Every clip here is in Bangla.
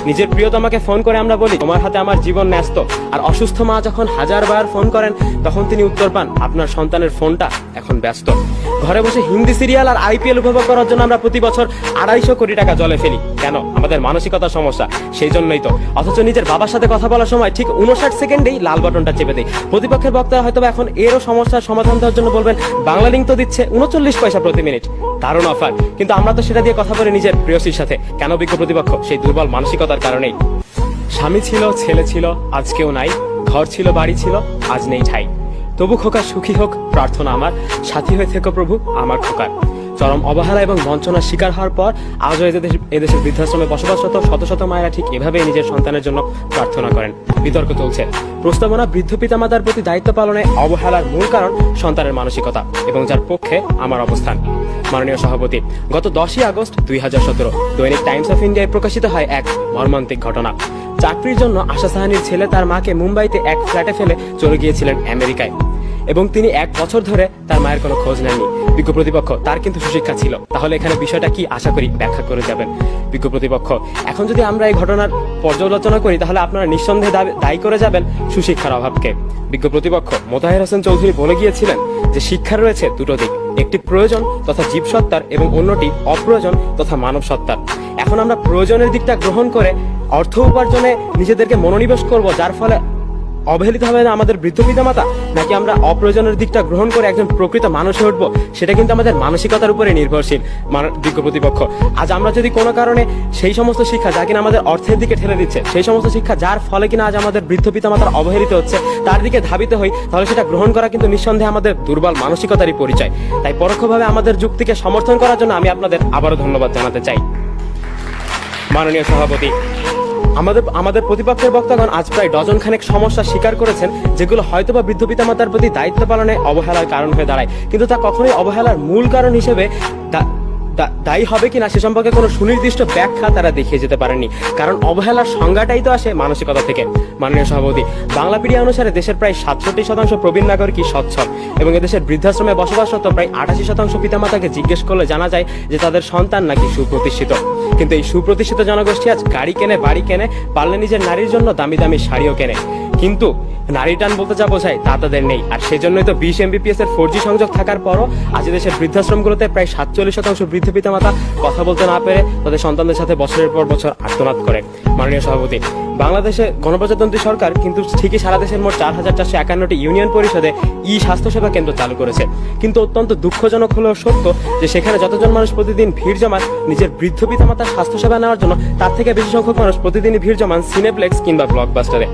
নিজের প্রিয়তমাকে ফোন করে আমরা বলি তোমার হাতে আমার জীবন ন্যস্ত, আর অসুস্থ মা যখন হাজারবার ফোন করেন তখন তিনি উত্তর পান আপনার সন্তানের ফোনটা এখন ব্যস্ত। ঘরে বসে হিন্দি সিরিয়াল আর আইপিএল উপভোগ করার জন্য আমরা প্রতি বছর 250 কোটি টাকা জলে ফেলি। কেন? আমাদের মানসিকতার সমস্যা, সেই জন্যই তো। অথচ নিজের বাবার সাথে কথা বলার সময় ঠিক 59 সেকেন্ডেই লাল বাটনটা চেপে দেয়। প্রতিপক্ষের বক্তারা হয়তো এখন এরও সমস্যার সমাধান দেওয়ার জন্য বলবেন বাংলা লিঙ্ক তো দিচ্ছে 39 পয়সা প্রতি মিনিট, দারুণ অফার, কিন্তু আমরা তো সেটা দিয়ে কথা বলি নিজের প্রেয়সীর সাথে। কেন? বিজ্ঞ প্রতিপক্ষ সেই দুর্বল মানসিকতার কারণেই। স্বামী ছিল, ছেলে ছিল, আজ কেউ নাই, ঘর ছিল, বাড়ি ছিল, আজ নেই ঠাই। তবু খোকা সুখী হোক প্রার্থনা আমার, সাথী হয়ে থেকো প্রভু আমার খোকার। চরম অবহেলা এবং বঞ্চনার শিকার হওয়ার পর আজও এদেশের বৃদ্ধাশ্রমে বসবাসরত শত শত মায়েরা ঠিক এভাবেই নিজের সন্তানের জন্য প্রার্থনা করেন। বিতর্ক চলছে। প্রস্তাবনা বৃদ্ধ পিতামাতার প্রতি দায়িত্ব পালনে অবহেলার মূল কারণ সন্তানের মানসিকতা, এবং যার পক্ষে আমার অবস্থান। মাননীয় সভাপতি, গত 10ই আগস্ট 2017 দৈনিক টাইমস অফ ইন্ডিয়ায় প্রকাশিত হয় এক মর্মান্তিক ঘটনা। চাকরির জন্য আশা সাহানির ছেলে তার মাকে মুম্বাইতে এক ফ্ল্যাটে ফেলে চলে গিয়েছিলেন আমেরিকায়, এবং তিনি 1 বছর ধরে তার মায়ের কোনো খোঁজ নেননি। বিজ্ঞ প্রতিপক্ষ, তার কিন্তু সুশিক্ষা ছিল, তাহলে এখানে বিষয়টা কি আশা করি ব্যাখ্যা করে যাবেন। বিজ্ঞ প্রতিপক্ষ, এখন যদি আমরা এই ঘটনার পর্যালোচনা করি তাহলে আপনারা নিঃসন্দেহে দায়ী করে যাবেন সুশিক্ষার অভাবকে। বিজ্ঞ প্রতিপক্ষ, মোতাহের হোসেন চৌধুরী বলে গিয়েছিলেন যে শিক্ষার রয়েছে দুটো দিক, একটি প্রয়োজন তথা জীবসত্তার এবং অন্যটি অপ্রয়োজন তথা মানব সত্তার। এখন আমরা প্রয়োজনের দিকটা গ্রহণ করে অর্থ উপার্জনে নিজেদেরকে মনোনিবেশ করব, যার ফলে অবহেলিত হবে না আমাদের বৃদ্ধ পিতামাতা, নাকি আমরা অপ্রয়োজনের দিকটা গ্রহণ করে একজন প্রকৃত মানুষ হয়ে উঠবো, সেটা কিন্তু আমাদের মানসিকতার উপরে নির্ভরশীল। বিজ্ঞ প্রতিপক্ষ, আজ আমরা যদি কোনো কারণে সেই সমস্ত শিক্ষা যা কিনা আমাদের অর্থের দিকে ঠেলে দিচ্ছে, সেই সমস্ত শিক্ষা যার ফলে কিনা আজ আমাদের বৃদ্ধ পিতামাতার অবহেলিত হচ্ছে, তার দিকে ধাবিত হই, তাহলে সেটা গ্রহণ করা কিন্তু নিঃসন্দেহে আমাদের দুর্বল মানসিকতারই পরিচয়। তাই পরোক্ষভাবে আমাদের যুক্তিকে সমর্থন করার জন্য আমি আপনাদের আবারও ধন্যবাদ জানাতে চাই। মাননীয় সভাপতি, আমাদের প্রতিপক্ষের বক্তাগণ আজ প্রায় ডজন খানেক সমস্যা স্বীকার করেছেন, যেগুলো হয়তোবা বৃদ্ধ পিতামাতার প্রতি দায়িত্ব পালনে অবহেলার কারণ হয়ে দাঁড়ায়, কিন্তু তা কখনোই অবহেলার মূল কারণ হিসেবে দায়ী হবে কিনা সে সম্পর্কে কোনো সুনির্দিষ্ট ব্যাখ্যা তারা দেখিয়ে যেতে পারেননি, কারণ অবহেলার সংজ্ঞাটাই তো আসে মানসিকতা থেকে। মাননীয় সভাপতি, বাংলাপিডিয়া অনুসারে দেশের প্রায় 67% প্রবীণ নাগরিকই সচ্ছল, এবং এদেশের বৃদ্ধাশ্রমে বসবাসরত প্রায় 88% পিতামাতাকে জিজ্ঞেস করলে জানা যায় যে তাদের সন্তান নাকি সুপ্রতিষ্ঠিত। কিন্তু এই সুপ্রতিষ্ঠিত জনগোষ্ঠী আজ গাড়ি কেনে, বাড়ি কেনে, পারলে নিজের নারীর জন্য দামি দামি শাড়িও কেনে, কিন্তু নারী টান বলতে যা বোঝায় তা তাদের নেই। আর সেজন্যই তো 20 Mbps এর 4G সংযোগ থাকার পরও আজ দেশের বৃদ্ধাশ্রমগুলোতে প্রায় 47% বৃদ্ধ পিতামাতা কথা বলতে না পেরে তাদের সন্তানদের সাথে বছরের পর বছর আর্তনাদ করে। মাননীয় সভাপতি, বাংলাদেশে গণপ্রজাতন্ত্রী সরকার কিন্তু ঠিকই সারা দেশের মোট 4451টি ইউনিয়ন পরিষদে স্বাস্থ্যসেবা কেন্দ্র চালু করেছে, কিন্তু অত্যন্ত দুঃখজনক হলেও সত্য যে সেখানে যতজন মানুষ প্রতিদিন ভিড় জমান নিজের বৃদ্ধ পিতামাতার স্বাস্থ্যসেবা নেওয়ার জন্য, তার থেকে বেশি সংখ্যক মানুষ প্রতিদিনই ভিড় জমান সিনেপ্লেক্স কিংবা ব্লকবাস্টারে।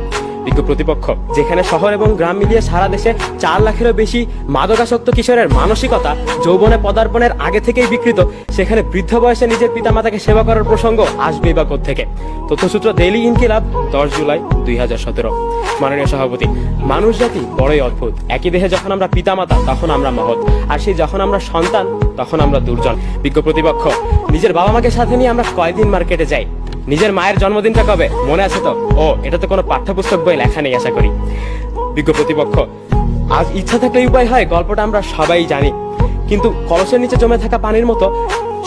বিজ্ঞ প্রতিপক্ষ, যেখানে শহর এবং গ্রাম মিলিয়ে সারা দেশে 4 লাখেরও বেশি মাদকাসক্ত কিশোরের মানসিকতা যৌবনে পদার্পণের আগে থেকেই বিকৃত, সেখানে বৃদ্ধ বয়সে নিজের পিতামাতাকে সেবা করার প্রসঙ্গ আসবেই বা কোত্থেকে? তথ্যসূত্র ডেইলি ইনকিলাব, 10 জুলাই 2017। মাননীয় সভাপতি, মানুষ জাতি বড়ই অদ্ভুত। একই দেহে যখন আমরা পিতামাতা তখন আমরা মহৎ, আর সেই যখন আমরা সন্তান তখন আমরা দুর্জন। বিজ্ঞ প্রতিপক্ষ, নিজের বাবা মাকে সাথে নিয়ে আমরা কয়দিন মার্কেটে যাই? নিজের মায়ের জন্মদিনটা কবে মনে আছে তো? এটা তো কোনো পাঠ্যপুস্তক বই লেখা নেই আশা করি। বিজ্ঞ প্রতিপক্ষ, আজ ইচ্ছা থাকলে উপায় হয়, গল্পটা আমরা সবাই জানি, কিন্তু কলসের নিচে জমে থাকা পানির মতো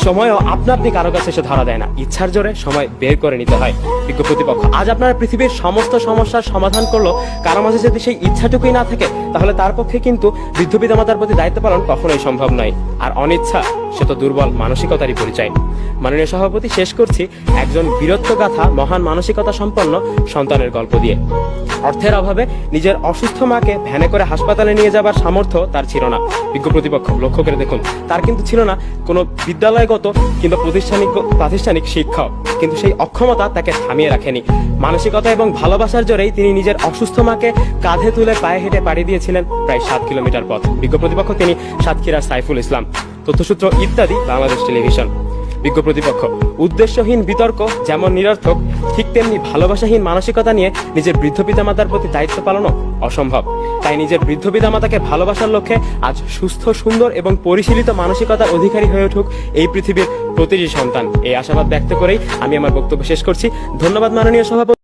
সময়ও আপনা আপনি কারো কাছে এসে ধরা দেয় না, ইচ্ছার জোরে সময় বের করে নিতে হয়। বিজ্ঞ প্রতিপক্ষ, আজ আপনারা পৃথিবীর সমস্ত সমস্যার সমাধান করলো, কারো মাঝে যদি সেই ইচ্ছাটুকুই না থাকে তাহলে তার পক্ষে কিন্তু বৃদ্ধ পিতামাতার প্রতি দায়িত্ব পালন কখনোই সম্ভব নয়। আর অনিচ্ছা সে তো দুর্বল মানসিকতারই পরিচয়। মাননীয় সভাপতি, শেষ করছি একজন বীরত্বগাথা মহান মানসিকতা সম্পন্ন সন্তানের গল্প দিয়ে। অর্থের অভাবে নিজের অসুস্থ মাকে ভ্যানে করে হাসপাতালে নিয়ে যাবার সামর্থ্য তার ছিল না। বিজ্ঞ প্রতিপক্ষ, লক্ষ্য করে দেখুন, তার কিন্তু ছিল না কোনো বিদ্যালয়গত কিংবা প্রাতিষ্ঠানিক শিক্ষা, কিন্তু সেই অক্ষমতা তাকে থামিয়ে রাখেনি। মানসিকতা এবং ভালোবাসার জোরেই তিনি নিজের অসুস্থ মাকে কাঁধে তুলে পায়ে হেঁটে পাড়ি দিয়েছিলেন প্রায় 7 কিলোমিটার পথ। বিজ্ঞ প্রতিপক্ষ, তিনি সাতক্ষীরার সাইফুল ইসলাম। তথ্যসূত্র ইত্যাদি, বাংলাদেশ টেলিভিশন। বিজ্ঞ প্রতিপক্ষ, উদ্দেশ্যহীন বিতর্ক যেমন নিরর্থক, ঠিক তেমনি ভালোবাসাহীন মানসিকতা নিয়ে নিজের বৃদ্ধ পিতামাতার প্রতি দায়িত্ব পালনও অসম্ভব। তাই নিজের বৃদ্ধ পিতামাতাকে ভালোবাসার লক্ষ্যে আজ সুস্থ, সুন্দর এবং পরিশীলিত মানসিকতার অধিকারী হয়ে উঠুক এই পৃথিবীর প্রতিটি সন্তান। এই আশাবাদ ব্যক্ত করেই আমি আমার বক্তব্য শেষ করছি। ধন্যবাদ মাননীয় সভাপতি।